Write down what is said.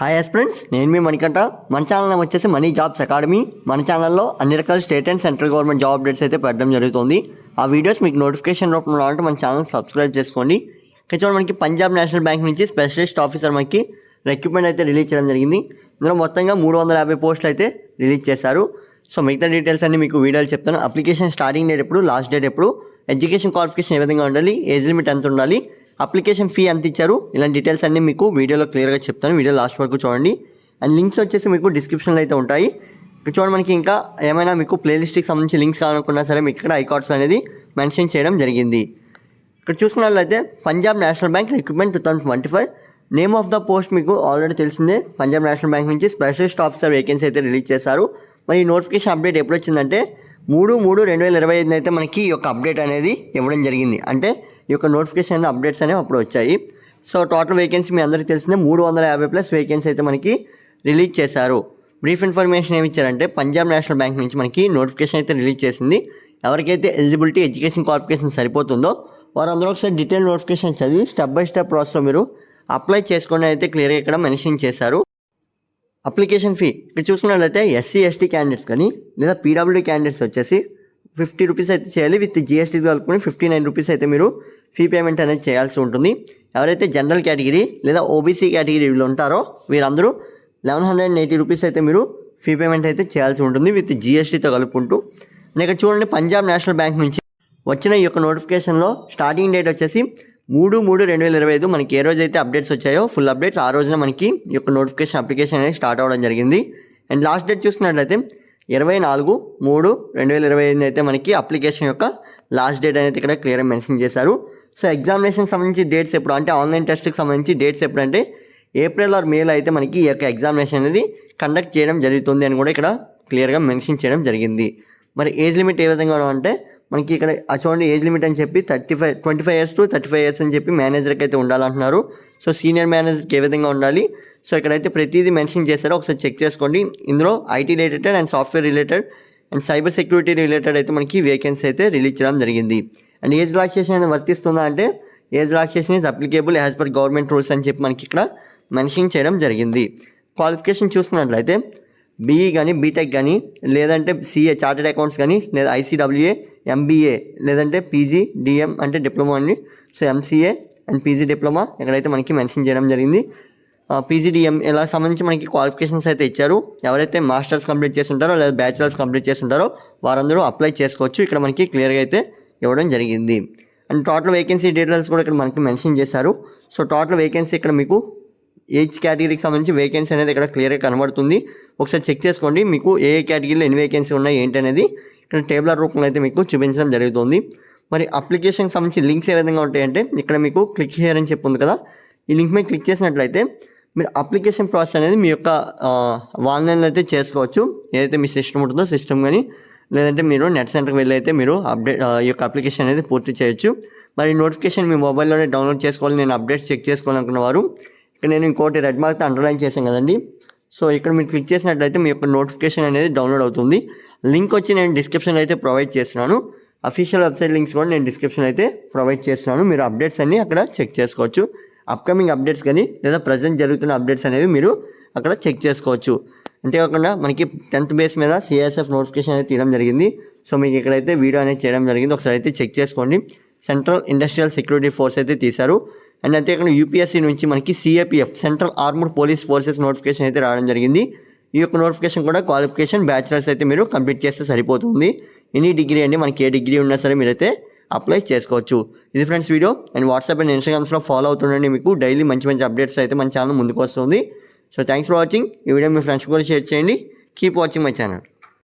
Hi friends, నేను మీ మణికంఠ. మన channel వచ్చేసి మనీ జాబ్స్ అకాడమీ. మన ఛానల్లో అన్ని రకాల state and central government job updates అయితే పెట్టడం జరుగుతుంది. ఆ వీడియోస్ మీకు నోటిఫికేషన్ రూపంలో రావాలంటే మన ఛానల్ సబ్స్క్రైబ్ చేసుకోండి. ఇక్కడ మనకి పంజాబ్ నేషనల్ బ్యాంక్ నుంచి స్పెషలిస్ట్ ఆఫీసర్ మనకి రిక్రూట్మెంట్ అయితే రిలీజ్ చేయడం జరిగింది. ఇందులో మొత్తంగా 350 పోస్టులు అయితే రిలీజ్ చేశారు. సో మిగతా డీటెయిల్స్ అన్ని మీకు వీడియోలు చెప్తాను. అప్లికేషన్ స్టార్టింగ్ డేట్ ఎప్పుడు, లాస్ట్ డేట్ ఎప్పుడు, ఎడ్యుకేషన్ క్వాలిఫికేషన్ ఏ విధంగా ఉండాలి, ఏజ్ లిమిట్ ఎంత ఉండాలి, అప్లికేషన్ ఫీ ఎంత ఇచ్చారు, ఇలాంటి డీటెయిల్స్ అన్నీ మీకు వీడియోలో క్లియర్గా చెప్తాను. వీడియో లాస్ట్ వరకు చూడండి. అండ్ లింక్స్ వచ్చేసి మీకు డిస్క్రిప్షన్లో అయితే ఉంటాయి. ఇక్కడ చూడండి, మనకి ఇంకా ఏమైనా మీకు ప్లేలిస్ట్కి సంబంధించి లింక్స్ కావాలనుకున్నా సరే మీకు ఇక్కడ ఐకార్డ్స్ అనేది మెన్షన్ చేయడం జరిగింది. ఇక్కడ చూసుకున్నట్లయితే Punjab national bank recruitment 2025 name of the post మీకు ఆల్రెడీ తెలిసిందే. పంజాబ్ నేషనల్ బ్యాంక్ నుంచి స్పెషలిస్ట్ ఆఫీసర్ వేకెన్సీ అయితే రిలీజ్ చేశారు. మరి ఈ నోటిఫికేషన్ అప్డేట్ ఎప్పుడు వచ్చిందంటే 3/3/2025 అయితే మనకి ఈ యొక్క అప్డేట్ అనేది ఇవ్వడం జరిగింది. అంటే ఈ యొక్క నోటిఫికేషన్ అప్డేట్స్ అనేవి అప్పుడు వచ్చాయి. సో టోటల్ వేకెన్సీ మీ అందరికీ తెలిసిందే 350+ వేకెన్సీ అయితే మనకి రిలీజ్ చేశారు. బ్రీఫ్ ఇన్ఫర్మేషన్ ఏమి ఇచ్చారంటే పంజాబ్ నేషనల్ బ్యాంక్ నుంచి మనకి నోటిఫికేషన్ అయితే రిలీజ్ చేసింది. ఎవరికైతే ఎలిజిబిలిటీ ఎడ్యుకేషన్ క్వాలిఫికేషన్ సరిపోతుందో వారందరూ ఒకసారి డీటెయిల్ నోటిఫికేషన్ చదివి స్టెప్ బై స్టెప్ ప్రాసెస్లో మీరు అప్లై చేసుకుని అయితే క్లియర్గా ఇక్కడ మెన్షన్ చేశారు. అప్లికేషన్ ఫీ ఇక్కడ చూసుకున్నట్లయితే SC/ST క్యాండిడేట్స్ కానీ లేదా PWD క్యాండిడేట్స్ వచ్చేసి 50 రూపీస్ అయితే చేయాలి. విత్ GST కలుపుకొని 59 రూపీస్ అయితే మీరు ఫీ పేమెంట్ అనేది చేయాల్సి ఉంటుంది. ఎవరైతే జనరల్ కేటగిరీ లేదా OBC కేటగిరీలో ఉంటారో వీరందరూ 1180 రూపీస్ అయితే మీరు ఫీ పేమెంట్ అయితే చేయాల్సి ఉంటుంది విత్ GSTతో కలుపుకుంటూ. ఇక్కడ చూడండి, పంజాబ్ నేషనల్ బ్యాంక్ నుంచి వచ్చిన ఈ యొక్క నోటిఫికేషన్లో స్టార్టింగ్ డేట్ వచ్చేసి 3/3/2025 మనకి ఏ రోజైతే అప్డేట్స్ వచ్చాయో ఫుల్ అప్డేట్స్ ఆ రోజున మనకి ఈ యొక్క నోటిఫికేషన్ అప్లికేషన్ అనేది స్టార్ట్ అవ్వడం జరిగింది. అండ్ లాస్ట్ డేట్ చూసుకున్నట్లయితే 24/3/2025 అయితే మనకి అప్లికేషన్ యొక్క లాస్ట్ డేట్ అనేది ఇక్కడ క్లియర్గా మెన్షన్ చేశారు. సో ఎగ్జామినేషన్ సంబంధించి డేట్స్ ఎప్పుడు అంటే ఆన్లైన్ టెస్ట్కి సంబంధించి డేట్స్ ఎప్పుడంటే ఏప్రిల్ ఆర్ మేలో అయితే మనకి ఈ యొక్క ఎగ్జామినేషన్ అనేది కండక్ట్ చేయడం జరుగుతుంది అని కూడా ఇక్కడ క్లియర్గా మెన్షన్ చేయడం జరిగింది. మరి ఏజ్ లిమిట్ ఏ విధంగా అంటే మనకి ఇక్కడ చూడండి, ఏజ్ లిమిట్ అని చెప్పి 25 years to 35 years అని చెప్పి మేనేజర్కి అయితే ఉండాలంటున్నారు. సో సీనియర్ మేనేజర్కి ఏ విధంగా ఉండాలి, సో ఇక్కడైతే ప్రతిదీ మెన్షన్ చేశారో ఒకసారి చెక్ చేసుకోండి. ఇందులో IT related and software related and cyber security related అయితే మనకి వేకెన్సీ అయితే రిలీజ్ చేయడం జరిగింది. అండ్ ఏజ్ రిలాక్సేషన్ అనేది వర్తిస్తుందా అంటే age relaxation is applicable as per government rules అని చెప్పి మనకి ఇక్కడ మెన్షన్ చేయడం జరిగింది. క్వాలిఫికేషన్ చూసుకున్నట్లయితే BE కానీ బీటెక్ కానీ లేదంటే CA చార్టెడ్ అకౌంట్స్ కానీ లేదా ICWA MBA లేదంటే PG DM అంటే డిప్లొమా అండి. So MCA and PG diploma ఇక్కడైతే మనకి మెన్షన్ చేయడం జరిగింది. PG DM ఇలా సంబంధించి మనకి క్వాలిఫికేషన్స్ అయితే ఇచ్చారు. ఎవరైతే మాస్టర్స్ కంప్లీట్ చేస్తుంటారో లేదా బ్యాచిలర్స్ కంప్లీట్ చేస్తుంటారో వారందరూ అప్లై చేసుకోవచ్చు. ఇక్కడ మనకి క్లియర్గా అయితే ఇవ్వడం జరిగింది. అండ్ టోటల్ వేకెన్సీ డీటెయిల్స్ కూడా ఇక్కడ మనకి మెన్షన్ చేశారు. సో టోటల్ వేకెన్సీ ఇక్కడ మీకు ఏజ్ కేటగిరీకి సంబంధించి వేకెన్సీ అనేది ఇక్కడ క్లియర్గా కనబడుతుంది. ఒకసారి చెక్ చేసుకోండి, మీకు ఏ కేటగిరీలో ఎన్ని వేకెన్సీ ఉన్నాయి ఏంటి అనేది ఇక్కడ టేబులర్ రూపంలో అయితే మీకు చూపించడం జరుగుతుంది. మరి అప్లికేషన్కి సంబంధించి లింక్స్ ఏ విధంగా ఉంటాయంటే ఇక్కడ మీకు క్లిక్ హియర్ అని చెప్పి ఉంది కదా, ఈ లింక్ మీద క్లిక్ చేసినట్లయితే మీరు అప్లికేషన్ ప్రాసెస్ అనేది మీ యొక్క ఆన్లైన్లో అయితే చేసుకోవచ్చు. ఏదైతే మీ సిస్టమ్ ఉంటుందో సిస్టమ్ కానీ లేదంటే మీరు నెట్ సెంటర్కి వెళ్ళి అయితే మీరు ఈ యొక్క అప్లికేషన్ అనేది పూర్తి చేయొచ్చు. మరి నోటిఫికేషన్ మీ మొబైల్లోనే డౌన్లోడ్ చేసుకోవాలి, నేను అప్డేట్స్ చెక్ చేసుకోవాలనుకున్న వారు ఇక్కడ నేను ఇంకోటి రెడ్ మార్క్తో అండర్లైన్ చేశాను కదండి. సో ఇక్కడ మీరు క్లిక్ చేసినట్లయితే మీ యొక్క నోటిఫికేషన్ అనేది డౌన్లోడ్ అవుతుంది. లింక్ వచ్చి నేను డిస్క్రిప్షన్లో అయితే ప్రొవైడ్ చేస్తున్నాను. అఫీషియల్ వెబ్సైట్ లింక్స్ కూడా నేను డిస్క్రిప్షన్ అయితే ప్రొవైడ్ చేస్తున్నాను. మీరు అప్డేట్స్ అన్నీ అక్కడ చెక్ చేసుకోవచ్చు. అప్కమింగ్ అప్డేట్స్ కానీ లేదా ప్రజెంట్ జరుగుతున్న అప్డేట్స్ అనేవి మీరు అక్కడ చెక్ చేసుకోవచ్చు. అంతేకాకుండా మనకి 10th బేస్ మీద CISF నోటిఫికేషన్ అనేది తీయడం జరిగింది. సో మీకు ఇక్కడైతే వీడియో అనేది చేయడం జరిగింది, ఒకసారి అయితే చెక్ చేసుకోండి. సెంట్రల్ ఇండస్ట్రియల్ సెక్యూరిటీ ఫోర్స్ అయితే తీశారు. అండ్ అంతేకాకుండా UPSC నుంచి మనకి CAPF central armed police forces notification అయితే రావడం జరిగింది. ఈ యొక్క నోటిఫికేషన్ కూడా క్వాలిఫికేషన్ బ్యాచిలర్స్ అయితే మీరు కంప్లీట్ చేస్తే సరిపోతుంది. ఎనీ డిగ్రీ అండి, మనకి ఏ డిగ్రీ ఉన్నా సరే మీరైతే అప్లై చేసుకోవచ్చు. ఇది friends video. And WhatsApp and ఇన్స్టాగ్రామ్స్లో ఫాలో అవుతుండండి, మీకు డైలీ మంచి మంచి అప్డేట్స్ అయితే మన ఛానల్ ముందుకు వస్తుంది. So thanks for watching. ఈ వీడియో మీ ఫ్రెండ్స్ కూడా షేర్ చేయండి. Keep watching my channel.